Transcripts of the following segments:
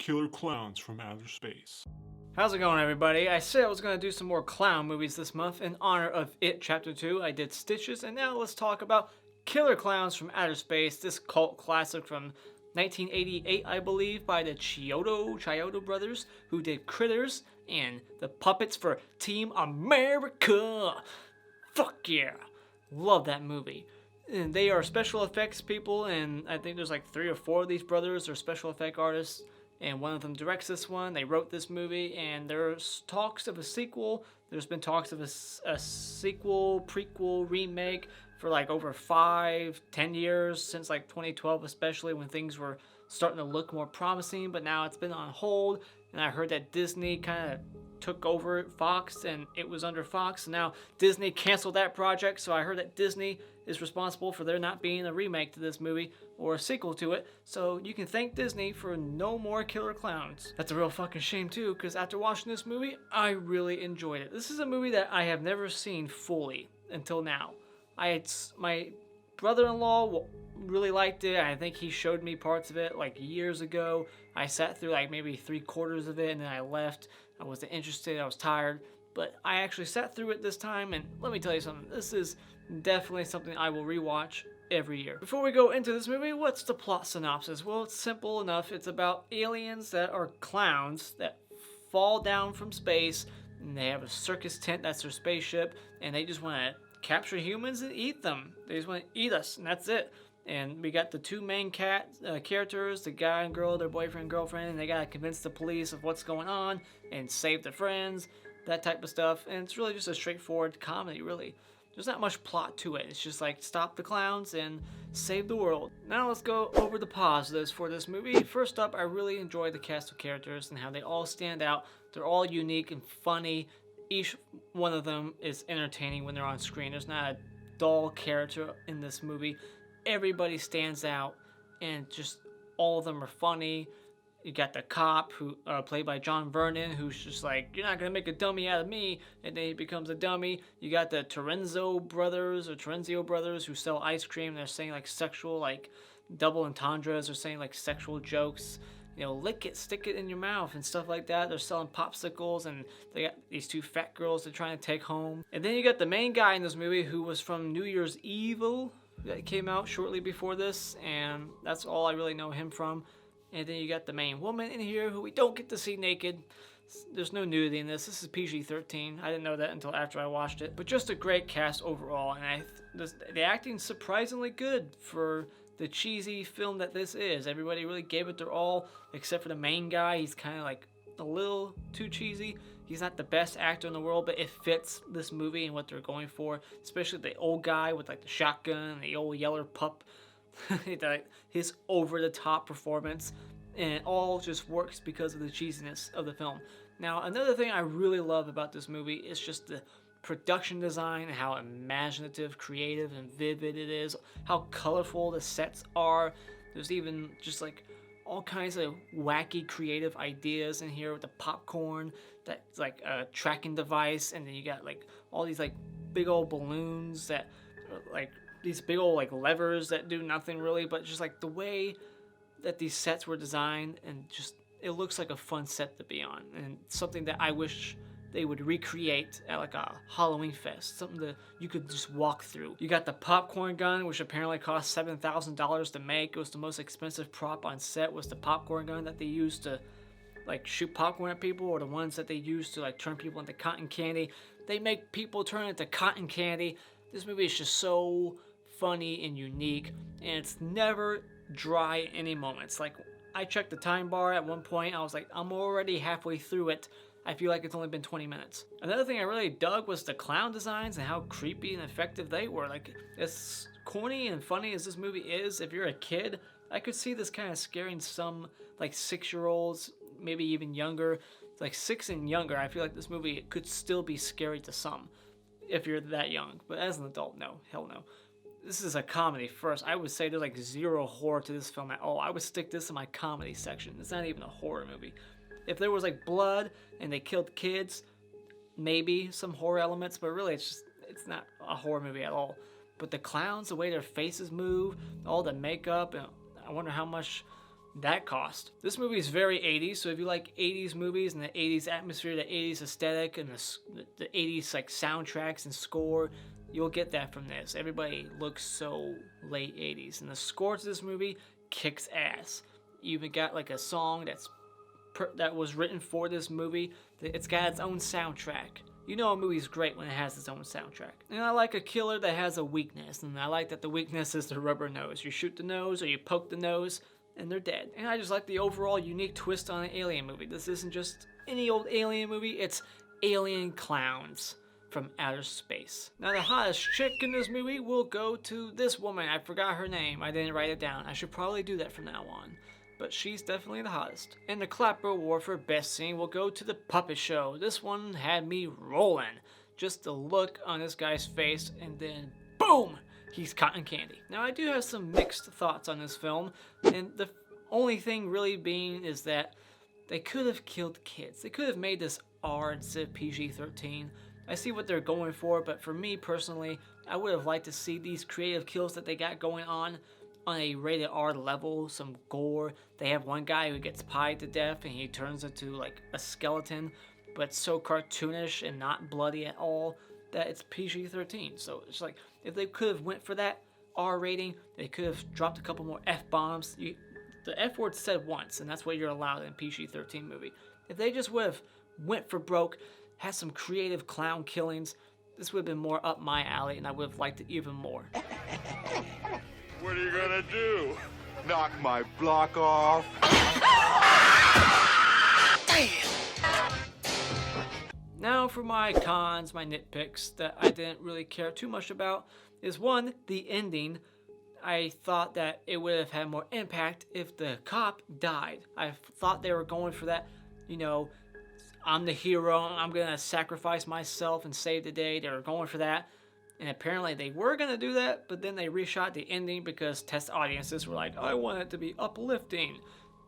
Killer Clowns from Outer Space. How's it going, everybody? I said I was going to do some more clown movies this month in honor of It Chapter 2. I did Stitches, and now let's talk about Killer Clowns from Outer Space, this cult classic from 1988, I believe, by the Chiodo brothers, who did Critters and the puppets for Team America. Fuck yeah. Love that movie. And they are special effects people, and I think there's like 3 or 4 of these brothers are special effect artists, and one of them directs this one. They wrote this movie, and there's talks of a sequel. There's been talks of a sequel, prequel, remake for like over 5-10 years, since like 2012 especially, when things were starting to look more promising, but now it's been on hold. And I heard that Disney kind of took over Fox, and it was under Fox, and now Disney canceled that project. So I heard that Disney is responsible for there not being a remake to this movie or a sequel to it. So you can thank Disney for no more Killer Clowns. That's a real fucking shame too, because after watching this movie, I really enjoyed it. This is a movie that I have never seen fully until now. My brother-in-law really liked it. I think he showed me parts of it like years ago. I sat through like maybe 3/4 of it, and then I left. I wasn't interested. I was tired. But I actually sat through it this time, and let me tell you something. This is definitely something I will rewatch every year. Before we go into this movie, what's the plot synopsis? Well, it's simple enough. It's about aliens that are clowns that fall down from space, and they have a circus tent. That's their spaceship, and they just want to capture humans and eat them. They just want to eat us, and that's it. And we got the 2 main characters, the guy and girl, their boyfriend and girlfriend, and they gotta convince the police of what's going on and save their friends, that type of stuff. And it's really just a straightforward comedy, really. There's not much plot to it. It's just like stop the clowns and save the world. Now let's go over the positives for this movie. First up, I really enjoyed the cast of characters and how they all stand out. They're all unique and funny. Each one of them is entertaining when they're on screen. There's not a dull character in this movie. Everybody stands out, and just all of them are funny. You got the cop, who played by John Vernon, who's just like, you're not gonna make a dummy out of me, and then he becomes a dummy. You got the Terenzio brothers who sell ice cream. They're saying like sexual, like double entendres, or saying like sexual jokes. You know, lick it, stick it in your mouth, and stuff like that. They're selling popsicles, and they got these 2 fat girls they're trying to take home. And then you got the main guy in this movie, who was from New Year's Evil, that came out shortly before this, and that's all I really know him from. And then you got the main woman in here, who we don't get to see naked. There's no nudity in this. This is PG13. I didn't know that until after I watched it. But just a great cast overall, and the acting's surprisingly good for the cheesy film that this is. Everybody really gave it their all, except for the main guy. He's kind of like a little too cheesy. He's not the best actor in the world, but it fits this movie and what they're going for, especially the old guy with like the shotgun and the old yeller pup. His over-the-top performance, and it all just works because of the cheesiness of the film. Now, another thing I really love about this movie is just the production design, and how imaginative, creative, and vivid it is, how colorful the sets are. There's even just like all kinds of wacky creative ideas in here with the popcorn that's like a tracking device, and then you got like all these like big old balloons that like these big old like levers that do nothing really, but just like the way that these sets were designed, and just it looks like a fun set to be on, and something that I wish they would recreate at like a Halloween fest, something that you could just walk through. You got the popcorn gun, which apparently cost $7,000 to make. It was the most expensive prop on set, was the popcorn gun that they used to like shoot popcorn at people, or the ones that they used to like turn people into cotton candy. They make people turn into cotton candy. This movie is just so funny and unique, and it's never dry at any moments. Like, I checked the time bar at one point. I was like, I'm already halfway through it. I feel like it's only been 20 minutes. Another thing I really dug was the clown designs and how creepy and effective they were. Like, as corny and funny as this movie is, if you're a kid, I could see this kind of scaring some like 6-year-olds, maybe even younger. Like 6 and younger, I feel like this movie could still be scary to some if you're that young. But as an adult, no, hell no. This is a comedy first. I would say there's like 0 horror to this film at all. I would stick this in my comedy section. It's not even a horror movie. If there was like blood and they killed kids, maybe some horror elements, but really it's not a horror movie at all. But the clowns, the way their faces move, all the makeup, and I wonder how much that cost. This movie is very 80s, so if you like 80s movies and the 80s atmosphere, the 80s aesthetic, and the 80s like soundtracks and score, you'll get that from this. Everybody looks so late 80s, and the score to this movie kicks ass. You even got like a song that was written for this movie. It's got its own soundtrack. You know a movie's great when it has its own soundtrack. And I like a killer that has a weakness, and I like that the weakness is the rubber nose. You shoot the nose or you poke the nose, and they're dead. And I just like the overall unique twist on an alien movie. This isn't just any old alien movie, it's alien clowns from outer space. Now the hottest chick in this movie will go to this woman. I forgot her name. I didn't write it down. I should probably do that from now on. But she's definitely the hottest. And the Clapper Award for Best Scene will go to the puppet show. This one had me rolling. Just the look on this guy's face, and then boom, he's cotton candy. Now I do have some mixed thoughts on this film, and the only thing really being is that they could have killed kids. They could have made this R instead of PG-13. I see what they're going for, but for me personally, I would have liked to see these creative kills that they got going on a rated R level, some gore. They have one guy who gets pied to death and he turns into like a skeleton, but so cartoonish and not bloody at all that it's PG-13. So it's like, if they could have went for that R rating, they could have dropped a couple more F-bombs. The F word said once, and that's what you're allowed in a PG-13 movie. If they just would have went for broke, had some creative clown killings, this would have been more up my alley, and I would have liked it even more. What are you gonna do? Knock my block off? Now for my cons, my nitpicks that I didn't really care too much about is one, the ending. I thought that it would have had more impact if the cop died. I thought they were going for that, I'm the hero, I'm gonna sacrifice myself and save the day. They were going for that. And apparently they were going to do that, but then they reshot the ending because test audiences were like, I want it to be uplifting.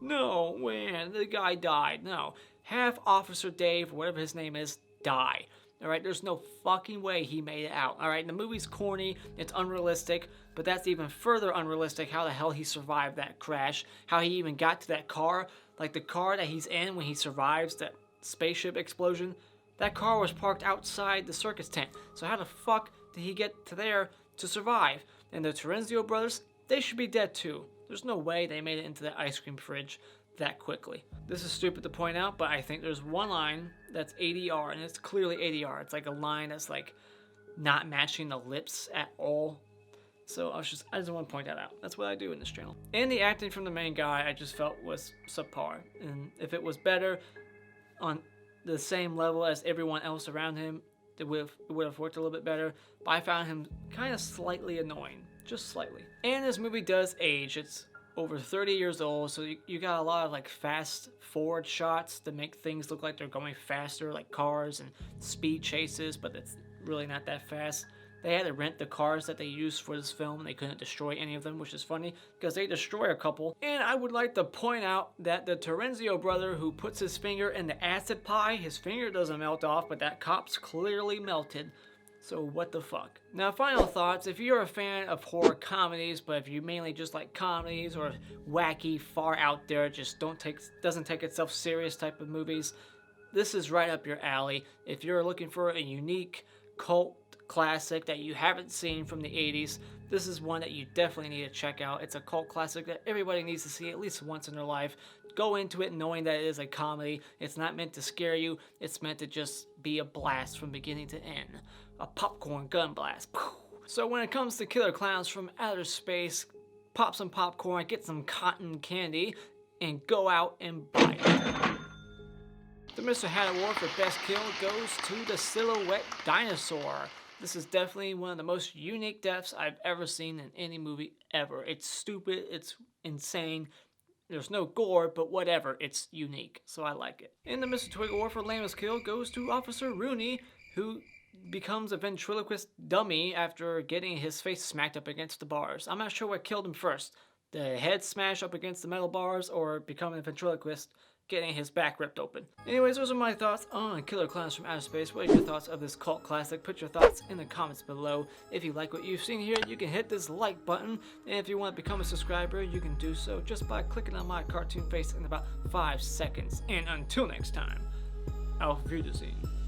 No, man, the guy died. No, have Officer Dave, whatever his name is, die. Alright, there's no fucking way he made it out. Alright, the movie's corny, it's unrealistic, but that's even further unrealistic how the hell he survived that crash, how he even got to that car, like the car that he's in when he survives that spaceship explosion. That car was parked outside the circus tent, so how the fuck did he get to there to survive? And the Terenzio brothers, they should be dead too. There's no way they made it into that ice cream fridge that quickly. This is stupid to point out, but I think there's one line that's ADR, and it's clearly ADR. It's like a line that's like not matching the lips at all. So I just want to point that out. That's what I do in this channel. And the acting from the main guy I just felt was subpar. And if it was better on the same level as everyone else around him, it would have worked a little bit better, but I found him kind of slightly annoying, just slightly. And this movie does age. It's over 30 years old, so you got a lot of like fast forward shots to make things look like they're going faster, like cars and speed chases, but it's really not that fast. They had to rent the cars that they used for this film, and they couldn't destroy any of them, which is funny, because they destroy a couple. And I would like to point out that the Terenzio brother who puts his finger in the acid pie, his finger doesn't melt off, but that cop's clearly melted. So what the fuck? Now, final thoughts. If you're a fan of horror comedies, but if you mainly just like comedies or wacky, far out there, just doesn't take itself serious type of movies, this is right up your alley. If you're looking for a unique cult classic that you haven't seen from the 80s, this is one that you definitely need to check out. It's a cult classic that everybody needs to see at least once in their life. Go into it knowing that it is a comedy. It's not meant to scare you. It's meant to just be a blast from beginning to end. A popcorn gun blast. So when it comes to killer clowns from outer space, pop some popcorn, get some cotton candy, and go out and buy it. The Mr. Hat Award for Best Kill goes to the Silhouette Dinosaur. This is definitely one of the most unique deaths I've ever seen in any movie ever. It's stupid, it's insane, there's no gore, but whatever, it's unique, so I like it. And the Mr. Twig Award for Lamest Kill goes to Officer Rooney, who becomes a ventriloquist dummy after getting his face smacked up against the bars. I'm not sure what killed him first, the head smash up against the metal bars or becoming a ventriloquist. getting his back ripped open. Anyways, those are my thoughts on Killer Klowns from Outer Space. What are your thoughts of this cult classic? Put your thoughts in the comments below. If you like what you've seen here, you can hit this like button. And if you want to become a subscriber, you can do so just by clicking on my cartoon face in about 5 seconds. And until next time, auf Wiedersehen.